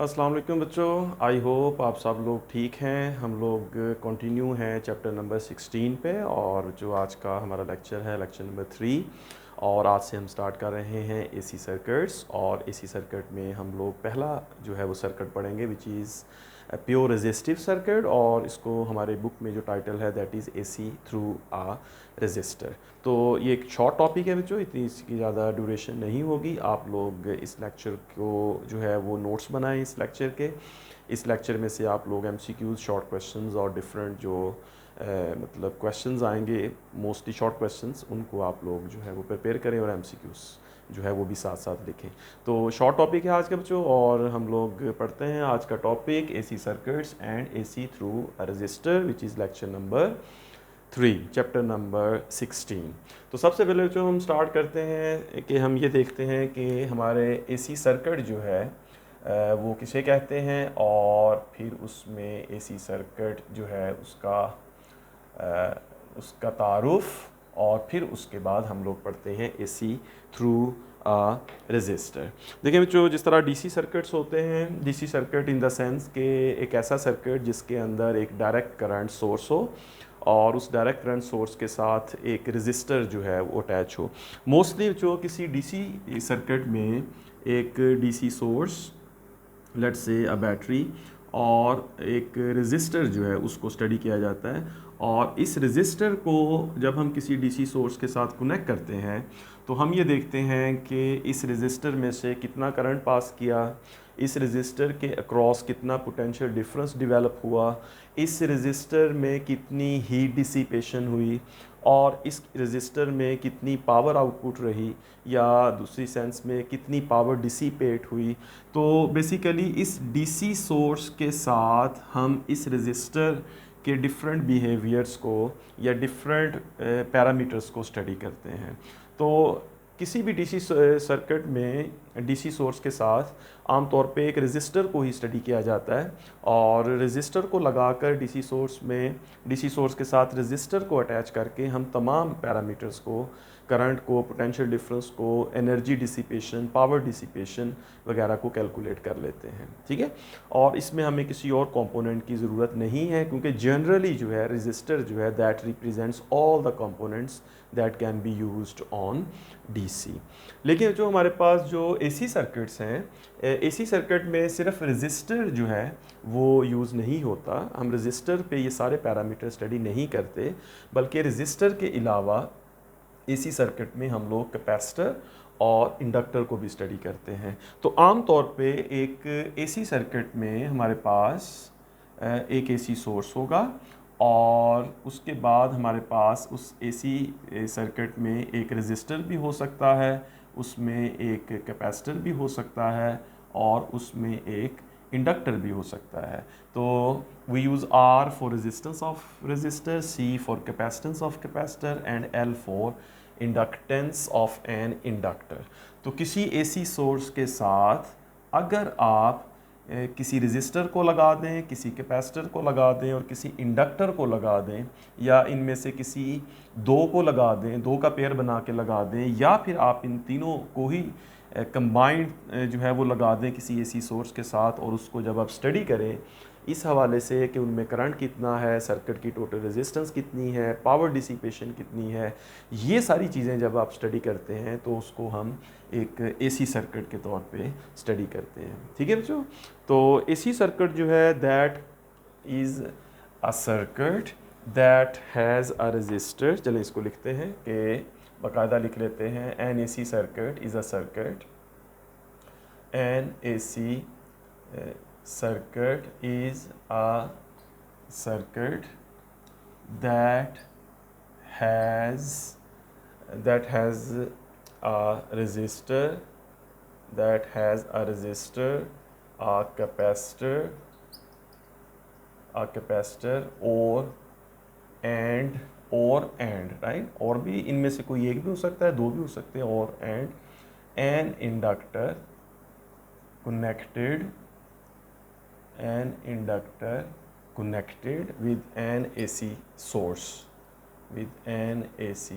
अस्सलाम वालेकुम बच्चों, आई होप आप सब लोग ठीक हैं। हम लोग कंटिन्यू हैं चैप्टर नंबर 16 पे, और जो आज का हमारा लेक्चर है लेक्चर नंबर 3। और आज से हम स्टार्ट कर रहे हैं एसी सर्किट्स। और एसी सर्किट में हम लोग पहला जो है वो सर्किट पढ़ेंगे which is pure resistive circuit, और इसको हमारे बुक में जो टाइटल है that is AC through a resistor. तो ये एक शॉर्ट टॉपिक है बच्चों, इतनी इसकी ज़्यादा ड्यूरेशन नहीं होगी। आप लोग इस लेक्चर को जो है वो नोट्स बनाएं इस लेक्चर के। इस लेक्चर में से आप लोग एमसीक्यूज, शॉर्ट क्वेश्चंस और डिफरेंट जो मतलब क्वेश्चंस आएंगे, मोस्टली शॉर्ट क्वेश्चंस, उनको आप लोग जो है वो प्रिपेयर करें और एमसीक्यूज जो है वो भी साथ साथ लिखें। तो शॉर्ट टॉपिक है आज का बच्चों, और हम लोग पढ़ते हैं आज का topic AC circuits and AC through a register which is lecture number 3 chapter number 16। तो सबसे पहले जो हम स्टार्ट करते हैं कि हम ये देखते हैं कि हमारे एसी सर्किट जो है वो किसे कहते हैं, और फिर उसमें एसी सर्किट जो है उसका तारुफ, और फिर उसके बाद हम लोग पढ़ते हैं एसी थ्रू रजिस्टर। देखिए बच्चों, जिस तरह डीसी सर्किट्स होते हैं, DC circuit in the sense कि एक ऐसा सर्किट जिसके अंदर एक डायरेक्ट करंट सोर्स हो और उस डायरेक्ट करंट सोर्स के साथ एक रजिस्टर जो है वो अटैच हो। मोस्टली जो किसी डीसी सर्किट में एक DC source, let's say a battery, और एक रजिस्टर जो है उसको स्टडी किया जाता है। और इस रजिस्टर को जब हम किसी डीसी सोर्स के साथ कनेक्ट करते हैं तो हम ये देखते हैं कि इस रजिस्टर में से कितना करंट पास किया, इस रजिस्टर के अक्रॉस कितना पोटेंशियल डिफरेंस डेवलप हुआ, इस रजिस्टर में कितनी हीट डिसिपेशन हुई, और इस रजिस्टर में कितनी पावर आउटपुट रही, या दूसरी सेंस में कितनी पावर डिसिपेट हुई। तो बेसिकली इस डीसी सोर्स के साथ हम इस रजिस्टर के डिफरेंट बिहेवियर्स को या डिफरेंट पैरामीटर्स को स्टडी करते हैं। तो किसी भी डीसी सर्किट में डीसी सोर्स के साथ आमतौर पे एक रजिस्टर को ही स्टडी किया जाता है, और रजिस्टर को लगाकर डीसी सोर्स के साथ रजिस्टर को अटैच करके हम तमाम पैरामीटर्स को, करंट को, पोटेंशियल डिफरेंस को, एनर्जी डिसिपेशन, पावर डिसिपेशन वगैरह को कैलकुलेट कर लेते हैं। ठीक है, और इसमें हमें किसी और कंपोनेंट की ज़रूरत नहीं है, क्योंकि जनरली जो है रजिस्टर जो है that represents all the components that can be used on DC. लेकिन जो हमारे पास जो एसी सर्किट्स हैं, एसी सर्किट में सिर्फ रजिस्टर जो है वो यूज़ नहीं होता। हम रजिस्टर पे ये सारे पैरामीटर स्टडी नहीं करते, बल्कि रजिस्टर के अलावा एसी सर्किट में हम लोग कैपेसिटर और इंडक्टर को भी स्टडी करते हैं। तो आम तौर पे एक एसी सर्किट में हमारे पास एक एसी सोर्स होगा, और उसके बाद हमारे पास उस एसी सर्किट में एक रजिस्टर भी हो सकता है, उसमें एक कैपेसिटर भी हो सकता है, और उसमें एक इंडक्टर भी हो सकता है। तो we use R for resistance of resistor, C for capacitance of capacitor, and L for inductance of an inductor. तो किसी एसी सोर्स के साथ अगर आप किसी रजिस्टर को लगा दें, किसी कैपेसिटर को लगा दें और किसी इंडक्टर को लगा दें, या इनमें से किसी दो को लगा दें, दो का पेयर बना के लगा दें, या फिर आप इन तीनों को ही कंबाइंड जो है वो लगा दें किसी एसी सोर्स के साथ, और उसको जब आप स्टडी करें इस हवाले से कि उनमें करंट कितना है, सर्किट की टोटल रेजिस्टेंस कितनी है, पावर डिसिपेशन कितनी है, ये सारी चीज़ें जब आप स्टडी करते हैं तो उसको हम एक एसी सर्किट के तौर पे स्टडी करते हैं। ठीक है बच्चों, तो एसी सर्किट जो है that is a circuit that has a resistor. चलिए इसको लिखते हैं कि बाकायदा लिख लेते हैं, N AC circuit is a circuit, N AC circuit is a circuit that has a resistor, a capacitor, और राइट, और भी इनमें से कोई एक भी हो सकता है, दो भी हो सकते हैं, और and an inductor connected with an AC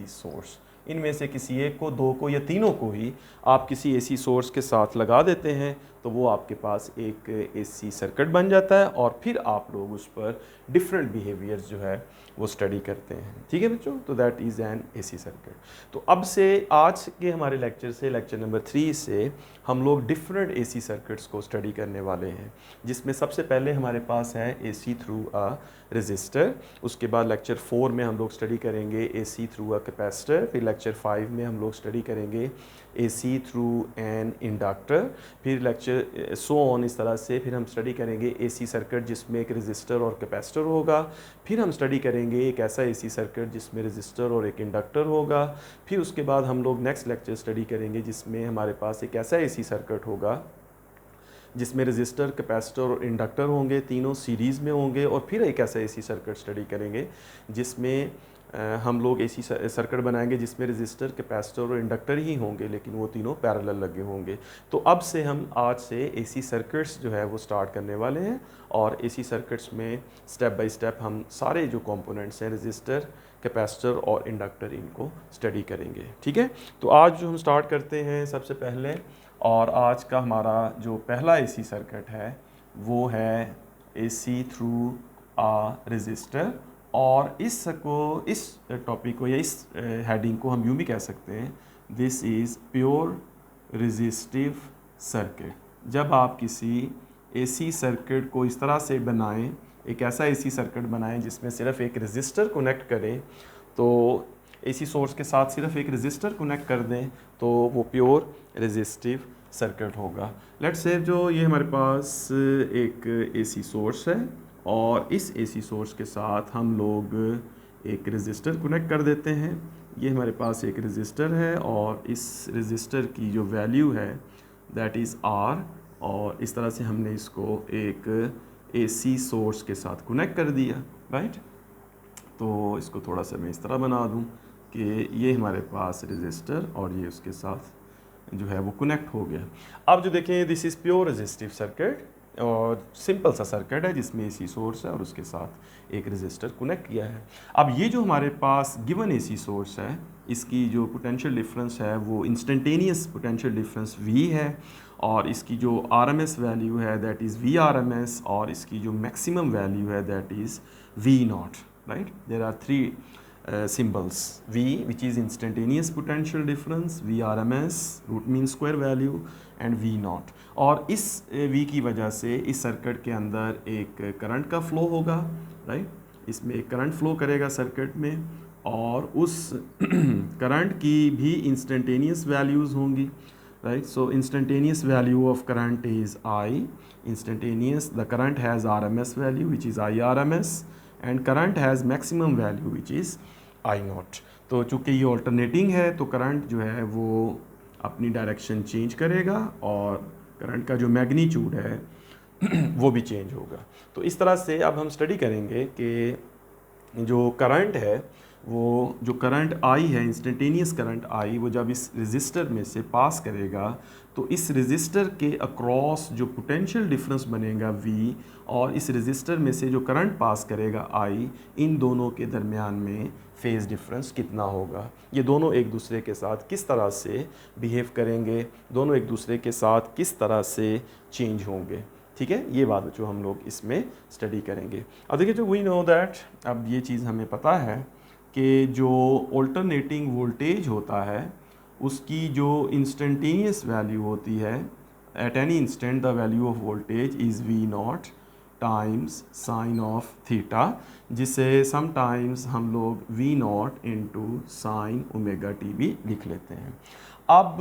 source। इनमें से किसी एक को, दो को या तीनों को ही आप किसी एसी सोर्स के साथ लगा देते हैं, तो वो आपके पास एक एसी सर्किट बन जाता है और फिर आप लोग उस पर डिफरेंट बिहेवियर्स जो है वो स्टडी करते हैं। ठीक है बच्चों, तो that is an AC circuit. तो अब से आज के हमारे लेक्चर से, लेक्चर नंबर 3 से हम लोग डिफरेंट एसी सर्किट्स को स्टडी करने वाले हैं, जिसमें सबसे पहले हमारे पास है एसी थ्रू अ रेजिस्टर। उसके बाद लेक्चर 4 में हम लोग स्टडी करेंगे एसी थ्रू अ कैपेसिटर। फिर लेक्चर 5 में हम लोग स्टडी करेंगे एसी थ्रू एन इंडक्टर। फिर लेक्चर सो ऑन, इस तरह से फिर हम स्टडी करेंगे एसी सर्किट जिसमें एक रेजिस्टर और कैपेसिटर होगा। फिर हम स्टडी करेंगे एक ऐसा एसी सर्किट जिसमें रेजिस्टर और एक इंडक्टर होगा। फिर उसके बाद हम लोग नेक्स्ट लेक्चर स्टडी करेंगे जिसमें हमारे पास एक ऐसा एसी सर्किट होगा जिसमें रेजिस्टर, कैपेसिटर और इंडक्टर होंगे, तीनों सीरीज़ में होंगे। और फिर एक ऐसा एसी सर्किट स्टडी करेंगे जिसमें हम लोग एसी सर्किट बनाएंगे जिसमें रेजिस्टर, कैपेसिटर और इंडक्टर ही होंगे, लेकिन वो तीनों पैरेलल लगे होंगे। तो अब से हम आज से एसी सर्किट्स जो है वो स्टार्ट करने वाले हैं और एसी सर्किट्स में स्टेप बाय स्टेप हम सारे जो कंपोनेंट्स हैं, रेजिस्टर, कैपेसिटर और इंडक्टर, इनको स्टडी करेंगे। ठीक है, तो आज जो हम स्टार्ट करते हैं सबसे पहले, और आज का हमारा जो पहला एसी सर्किट है वो है एसी थ्रू अ रेजिस्टर। और इस टॉपिक को या इस हेडिंग को हम यूँ भी कह सकते हैं, this is pure resistive circuit. जब आप किसी एसी सर्किट को इस तरह से बनाएं, एक ऐसा एसी सर्किट बनाएं जिसमें सिर्फ एक रेजिस्टर कनेक्ट करें, तो एसी सोर्स के साथ सिर्फ एक रेजिस्टर कनेक्ट कर दें, तो वो प्योर रेजिस्टिव सर्किट होगा। लेट्स से जो ये हमारे पास एक एसी सोर्स है और इस एसी सोर्स के साथ हम लोग एक रेजिस्टर कनेक्ट कर देते हैं। ये हमारे पास एक रेजिस्टर है और इस रेजिस्टर की जो वैल्यू है दैट इज़ आर, और इस तरह से हमने इसको एक एसी सोर्स के साथ कनेक्ट कर दिया, राइट। तो इसको थोड़ा सा मैं इस तरह बना दूं कि ये हमारे पास रेजिस्टर और ये उसके साथ जो है वो कनेक्ट हो गया। अब जो देखें, this is pure resistive circuit और सिंपल सा सर्किट है जिसमें एसी सोर्स है और उसके साथ एक रेजिस्टर कनेक्ट किया है। अब ये जो हमारे पास गिवन एसी सोर्स है, इसकी जो पोटेंशियल डिफरेंस है वो इंस्टेंटेनियस पोटेंशियल डिफरेंस V है, और इसकी जो RMS वैल्यू है दैट इज़ VRMS, और इसकी जो मैक्सिमम वैल्यू है that is V naught, right. There are three symbols: V, which is instantaneous potential difference, VRMS, root mean square value, and V naught। और इस V की वजह से इस सर्किट के अंदर एक करंट का फ्लो होगा, राइट। इसमें एक करंट फ्लो करेगा सर्किट में, और उस करंट की भी इंस्टेंटेनियस वैल्यूज़ होंगी, right. So instantaneous value of current is I, instantaneous the current has RMS value which is IRMS, and current has maximum value which is I not. तो चूँकि ये ऑल्टरनेटिंग है तो करंट जो है वो अपनी डायरेक्शन चेंज करेगा और करंट का जो मैग्नीट्यूड है वो भी चेंज होगा। तो इस तरह से अब हम स्टडी करेंगे कि जो करंट है, वो जो करंट I है, इंस्टेंटेनियस करंट I, वो जब इस रेजिस्टर में से पास करेगा तो इस रेजिस्टर के अक्रॉस जो पोटेंशियल डिफरेंस बनेगा V, और इस रेजिस्टर में से जो करंट पास करेगा I, इन दोनों के दरमियान में फेज़ डिफरेंस कितना होगा, ये दोनों एक दूसरे के साथ किस तरह से बिहेव करेंगे, दोनों एक दूसरे के साथ किस तरह से चेंज होंगे। ठीक है, ये बात जो हम लोग इसमें स्टडी करेंगे। अब देखिए, जो वी नो दैट, अब ये चीज़ हमें पता है कि जो ऑल्टरनेटिंग वोल्टेज होता है उसकी जो इंस्टेंटेनियस वैल्यू होती है, eight any instant the value of voltage is V not times sign of theta, जिसे समटाइम्स हम लोग V not into sine omega T भी लिख लेते हैं। अब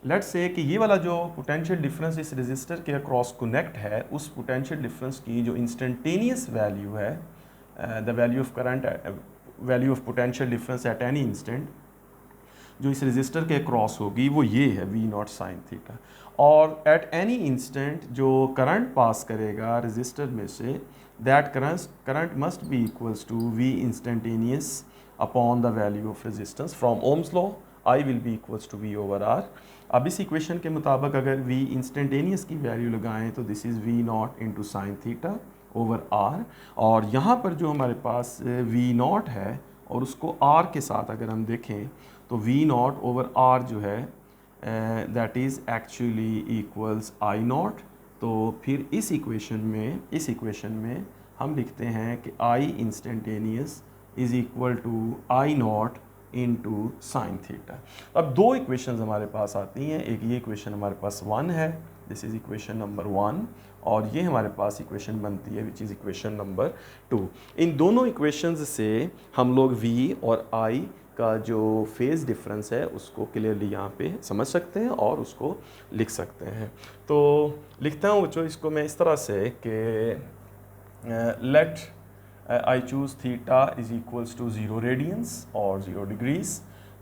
लेट्स से कि ये वाला जो पोटेंशियल डिफरेंस इस रेजिस्टर के अक्रॉस कनेक्ट है, उस पोटेंशियल डिफरेंस की जो इंस्टेंटेनियस वैल्यू है, the value of current, value of potential difference at any instant, जो इस रेजिस्टर के क्रॉस होगी वो ये है V नॉट साइन थीटा। और एट एनी इंस्टेंट जो करंट पास करेगा रेजिस्टर में से, that current must be equals to V instantaneous upon the value of resistance from Ohm's law, I will be equals to V over R। अब इस equation के मुताबिक अगर V instantaneous की वैल्यू लगाएं तो this is V not into sine theta over R, और यहाँ पर जो हमारे पास V नॉट है और उसको R के साथ अगर हम देखें तो V नॉट ओवर R जो है that is actually equals I naught. तो फिर इस इक्वेशन में हम लिखते हैं कि I instantaneous is equal to I naught into sine theta. अब दो इक्वेशंस हमारे पास आती हैं, एक ये इक्वेशन हमारे पास 1 है, दिस इज़ इक्वेशन नंबर 1, और ये हमारे पास इक्वेशन बनती है विच इज़ इक्वेशन नंबर 2। इन दोनों इक्वेशंस से हम लोग v और i का जो फेज़ डिफरेंस है उसको क्लियरली यहाँ पे समझ सकते हैं और उसको लिख सकते हैं। तो लिखता हूँ बच्चों इसको मैं इस तरह से कि let I choose theta is equals to 0 radians or 0 degrees.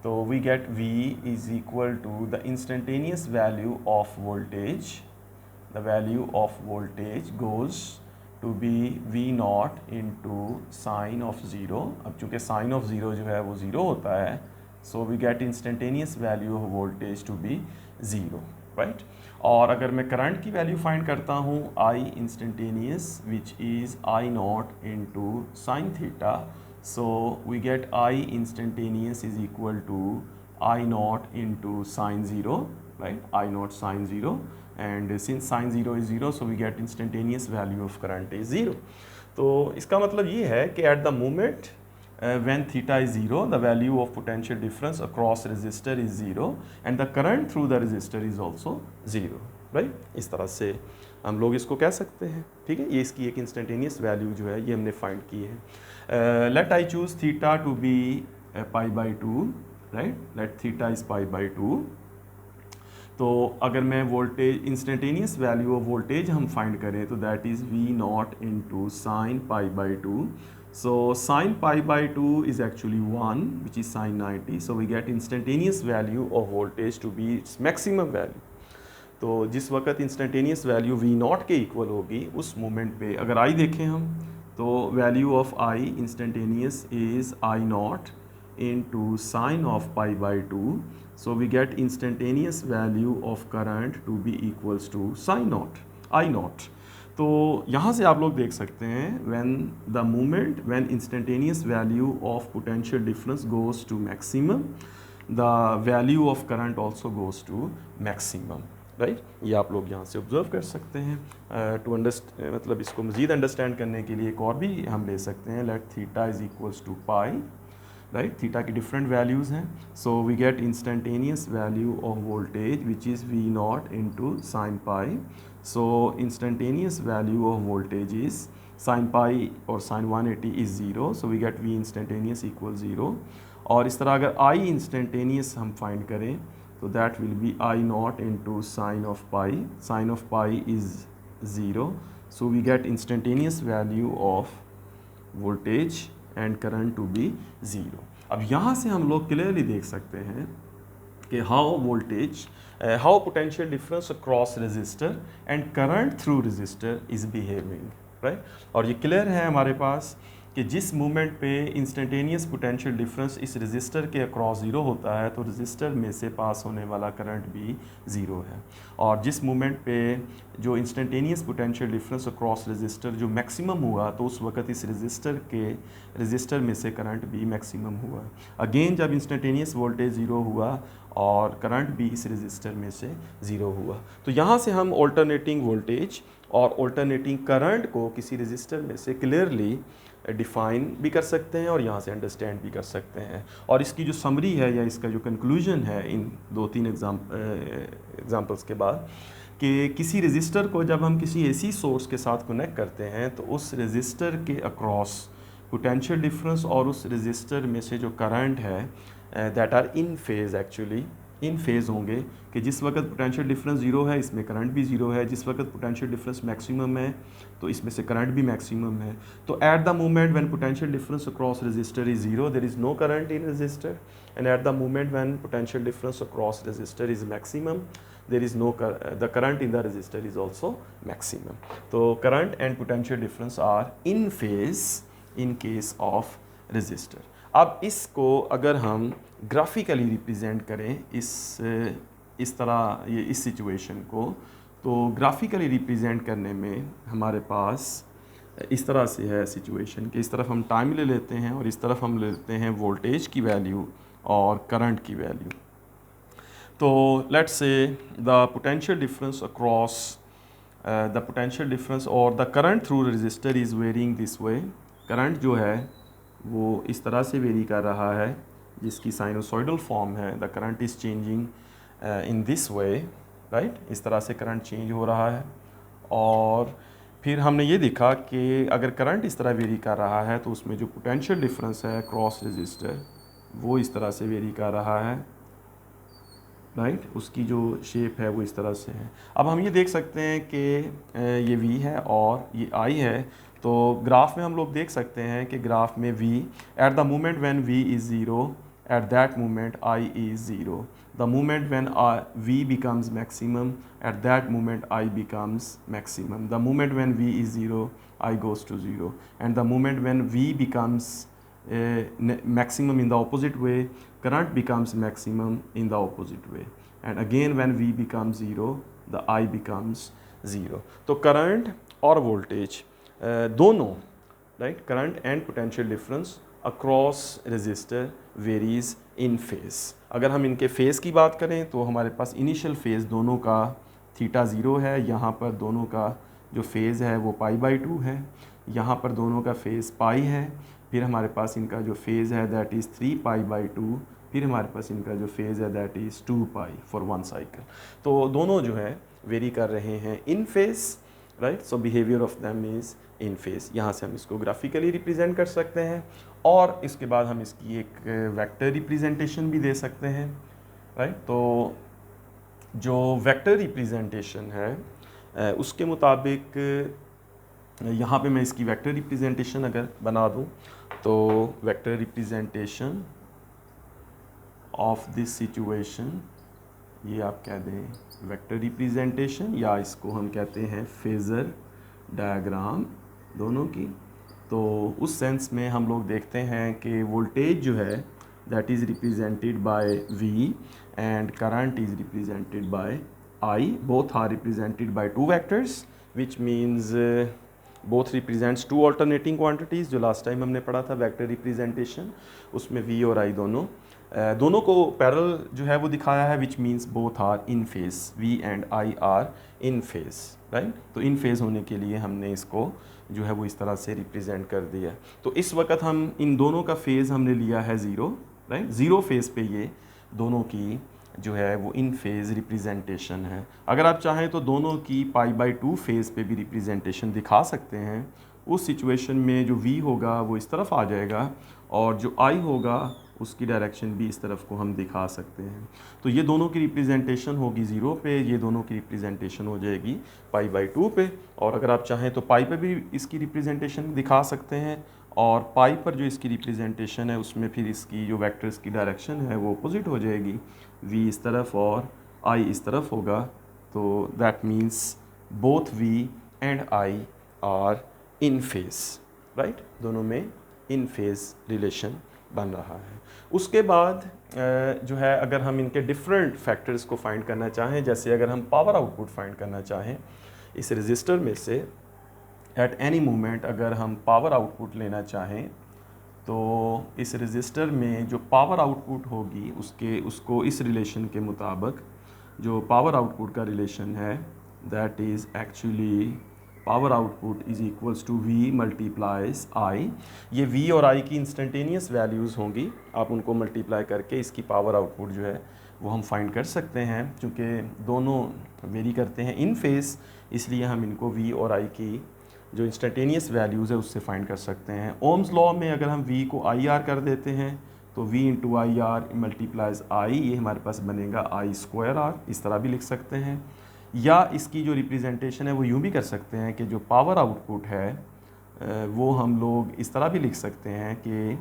So we get V is equal to the instantaneous value of voltage. The value of voltage goes to be V naught into sine of 0. अब चूँकि sine of 0 जो है वो 0 होता है, so we get instantaneous value of voltage to be 0, right? और अगर मैं करंट की वैल्यू फाइंड करता हूँ I instantaneous which is I naught into sine theta, so we get I instantaneous is equal to I naught into sine zero, right, I naught sine zero, and since sine zero is zero so we get instantaneous value of current is zero. तो इसका मतलब ये है कि at the moment when theta is 0, the value of potential difference across resistor is 0 and the current through the resistor is also 0, right? इस तरह से हम लोग इसको कह सकते हैं, ठीक है। ये इसकी एक इंस्टेंटेनियस वैल्यू जो है ये हमने फाइंड की है। Let I choose theta to be pi by 2, right, let theta is pi by 2। तो अगर मैं voltage instantaneous value of voltage हम फाइंड करें तो that is V naught into sine pi by 2। So sin pi by 2 is actually 1, which is sin 90. So we get instantaneous value of voltage to be its maximum value. तो जिस वक्त instantaneous value V not के equal होगी उस moment पे अगर I देखें हम तो value of I instantaneous is I not into sin of pi by 2. So we get instantaneous value of current to be equals to sin naught, I naught. तो यहाँ से आप लोग देख सकते हैं when instantaneous value of potential difference goes to maximum, the value of current also goes to maximum, right. ये आप लोग यहाँ से ऑब्जर्व कर सकते हैं। टू मतलब इसको मज़ीद अंडरस्टैंड करने के लिए एक और भी हम ले सकते हैं, let theta is equals to pi, right, theta की डिफरेंट वैल्यूज़ हैं। So we get instantaneous value of voltage which is V naught into sine pi. So instantaneous value of voltage is sine pi और sine 180 is zero, so we get V instantaneous equal zero. और इस तरह अगर आई instantaneous हम find करें तो that will be I naught into sine of pi is zero, so we get instantaneous value of voltage and current to be zero. अब यहाँ से हम लोग क्लियरली देख सकते हैं कि how potential difference across resistor and current through resistor is behaving, right. और ये क्लियर है हमारे पास कि जिस मोमेंट पे इंस्टेंटेनियस पोटेंशियल डिफरेंस इस रेजिस्टर के अक्रॉस ज़ीरो होता है तो रेजिस्टर में से पास होने वाला करंट भी ज़ीरो है, और जिस मोमेंट पे जो instantaneous potential difference across resistor जो मैक्सिमम हुआ तो उस वक्त इस रेजिस्टर में से करंट भी मैक्सिमम हुआ। अगेन जब इंस्टेंटेनियस वोल्टेज ज़ीरो हुआ और करंट भी इस रेजिस्टर में से ज़ीरो हुआ। तो यहाँ से हम ऑल्टरनेटिंग वोल्टेज और ऑल्टरनेटिंग करंट को किसी रेजिस्टर में से क्लियरली डिफ़ाइन भी कर सकते हैं और यहाँ से अंडरस्टैंड भी कर सकते हैं। और इसकी जो समरी है या इसका जो कंक्लूजन है इन 2-3 एग्जांपल्स के बाद कि किसी रेजिस्टर को जब हम किसी एसी सोर्स के साथ कनेक्ट करते हैं तो उस रेजिस्टर के अक्रॉस पोटेंशियल डिफरेंस और उस रेजिस्टर में से जो करंट है that are in phase, actually in phase होंगे कि जिस वक्त पोटेंशियल डिफरेंस ज़ीरो है इसमें करंट भी ज़ीरो है, जिस वक्त पोटेंशियल डिफरेंस मैक्सिमम है तो इसमें से करंट भी मैक्सिमम है। तो at the moment when potential difference across resistor is zero there is no current in resistor, and at the moment when potential difference across resistor is maximum there is no the current in the resistor is also maximum. So current and potential difference are in phase in case of resistor. अब इसको अगर हम graphically represent करें इस तरह ये इस situation को, तो ग्राफिकली रिप्रेजेंट करने में हमारे पास इस तरह से है सिचुएशन कि इस तरफ हम टाइम ले लेते हैं और इस तरफ हम ले लेते हैं वोल्टेज की वैल्यू और करंट की वैल्यू। तो let's say the potential difference across the potential difference और the current through resistor is varying this way. Current जो है वो इस तरह से वेरी कर रहा है जिसकी साइनोसॉइडल फॉर्म है। The current is changing in this way, right. इस तरह से करंट चेंज हो रहा है। और फिर हमने ये देखा कि अगर करंट इस तरह वेरी कर रहा है तो उसमें जो पोटेंशियल डिफरेंस है क्रॉस रजिस्टर वो इस तरह से वेरी कर रहा है, राइट। उसकी जो शेप है वो इस तरह से है। अब हम ये देख सकते हैं कि ये V है और ये I है। तो ग्राफ में हम लोग देख सकते हैं कि ग्राफ में V eight the moment when V is zero, at that moment I is zero. The moment when V becomes maximum, at that moment I becomes maximum. The moment when V is zero, I goes to zero. And the moment when V becomes maximum in the opposite way, current becomes maximum in the opposite way. And again when V becomes zero, the I becomes zero. तो current और voltage दोनों, right, current and potential difference across resistor varies in phase. अगर हम इनके phase की बात करें तो हमारे पास इनिशियल फेज़ दोनों का थीटा ज़ीरो है। यहाँ पर दोनों का जो फेज़ है वो π/2 है। यहाँ पर दोनों का फेज़ पाई है। फिर हमारे पास इनका जो फेज़ है दैट इज़ 3π/2। फिर हमारे पास इनका जो फेज़ है that is 2π for one cycle. तो दोनों जो है वेरी कर रहे हैं in phase, right. So behaviour of them is in phase. यहाँ से हम इसको ग्राफिकली रिप्रेजेंट कर सकते हैं और इसके बाद हम इसकी एक वेक्टर रिप्रेजेंटेशन भी दे सकते हैं, राइट। तो जो वेक्टर रिप्रेजेंटेशन है उसके मुताबिक यहाँ पे मैं इसकी वेक्टर रिप्रेजेंटेशन अगर बना दूँ तो vector representation of this situation, ये आप कह दें वेक्टर रिप्रेजेंटेशन या इसको हम कहते हैं फेज़र डायग्राम दोनों की। तो उस सेंस में हम लोग देखते हैं कि वोल्टेज जो है that is represented by V and current is represented by I। Both are represented by two vectors which means both represents two alternating quantities. जो लास्ट टाइम हमने पढ़ा था वेक्टर रिप्रेजेंटेशन, उसमें V और I दोनों को पैरेलल जो है वो दिखाया है, which means both are in phase. V and I are in phase, right. तो इन फेज़ होने के लिए हमने इसको जो है वो इस तरह से रिप्रेजेंट कर दिया। तो इस वक्त हम इन दोनों का फेज़ हमने लिया है ज़ीरो, राइट। ज़ीरो फेज़ पे ये दोनों की जो है वो इन फेज़ रिप्रेजेंटेशन है। अगर आप चाहें तो दोनों की π/2 फेज़ पे भी रिप्रेजेंटेशन दिखा सकते हैं। उस सिचुएशन में जो V होगा वो इस तरफ आ जाएगा और जो I होगा उसकी डायरेक्शन भी इस तरफ को हम दिखा सकते हैं। तो ये दोनों की रिप्रेजेंटेशन होगी ज़ीरो पे, ये दोनों की रिप्रेजेंटेशन हो जाएगी π/2 पे। और अगर आप चाहें तो पाई पे भी इसकी रिप्रेजेंटेशन दिखा सकते हैं और पाई पर जो इसकी रिप्रेजेंटेशन है उसमें फिर इसकी जो वेक्टर्स की डायरेक्शन है वो अपोजिट हो जाएगी। V इस तरफ और I इस तरफ होगा। तो that means both V and I are in phase, right. दोनों में इन फेज़ रिलेशन बन रहा है। उसके बाद जो है अगर हम इनके डिफरेंट फैक्टर्स को फाइंड करना चाहें, जैसे अगर हम पावर आउटपुट फाइंड करना चाहें इस रजिस्टर में से एट एनी मोमेंट, अगर हम पावर आउटपुट लेना चाहें तो इस रजिस्टर में जो पावर आउटपुट होगी उसको इस रिलेशन के मुताबिक जो पावर आउटपुट का रिलेशन है that is actually power output is equals to V multiplies I। ये V और I की इंस्टेंटेनियस वैल्यूज़ होंगी, आप उनको मल्टीप्लाई करके इसकी पावर आउटपुट जो है वो हम फाइंड कर सकते हैं। क्योंकि दोनों वेरी करते हैं इन फेज़, इसलिए हम इनको V और I की जो इंस्टेंटेनियस वैल्यूज़ है उससे फाइंड कर सकते हैं। ओम्स लॉ में अगर हम V को IR कर देते हैं तो V into IR multiplies I, ये हमारे पास बनेगा I²R, इस तरह भी लिख सकते हैं। या इसकी जो रिप्रेजेंटेशन है वो यूँ भी कर सकते हैं कि जो पावर आउटपुट है वो हम लोग इस तरह भी लिख सकते हैं कि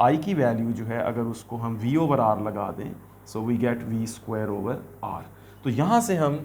I की वैल्यू जो है अगर उसको हम V/R लगा दें सो वी गेट V²/R। तो यहाँ से हम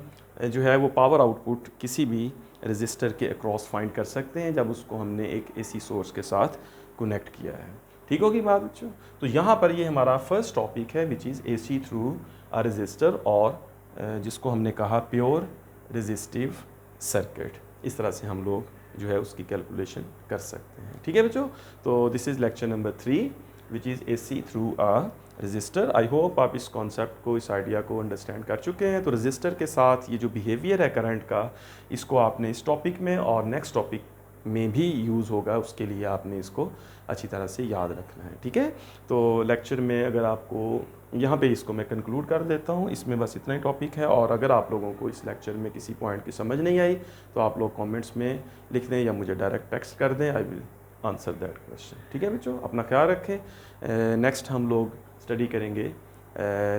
जो है वो पावर आउटपुट किसी भी रजिस्टर के अक्रॉस फाइंड कर सकते हैं जब उसको हमने एक AC सोर्स के साथ कनेक्ट किया है। ठीक होगी बात बच्चों। तो यहाँ पर ये हमारा फर्स्ट टॉपिक है which is AC through a resistor, और जिसको हमने कहा प्योर रेजिस्टिव सर्किट। इस तरह से हम लोग जो है उसकी कैलकुलेशन कर सकते हैं। ठीक है बच्चों। तो this is lecture number 3 which is AC through a resistor. I hope आप इस कॉन्सेप्ट को, इस आइडिया को अंडरस्टैंड कर चुके हैं। तो रजिस्टर के साथ ये जो बिहेवियर है करंट का, इसको आपने इस टॉपिक में और नेक्स्ट टॉपिक में भी यूज़ होगा, उसके लिए आपने इसको अच्छी तरह से याद रखना है, ठीक है। तो लेक्चर में अगर आपको, यहाँ पे इसको मैं कंक्लूड कर देता हूँ, इसमें बस इतना ही टॉपिक है। और अगर आप लोगों को इस लेक्चर में किसी पॉइंट की समझ नहीं आई तो आप लोग कमेंट्स में लिख दें या मुझे डायरेक्ट टेक्स्ट कर दें, I will answer that question, ठीक है बच्चों। अपना ख्याल रखें। नेक्स्ट हम लोग स्टडी करेंगे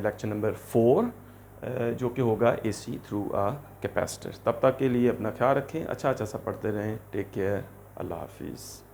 लेक्चर नंबर 4, जो कि होगा AC थ्रू अ कैपेसिटर। तब तक के लिए अपना ख्याल रखें, अच्छा सा पढ़ते रहें। टेक केयर, अल्लाह हाफिज़।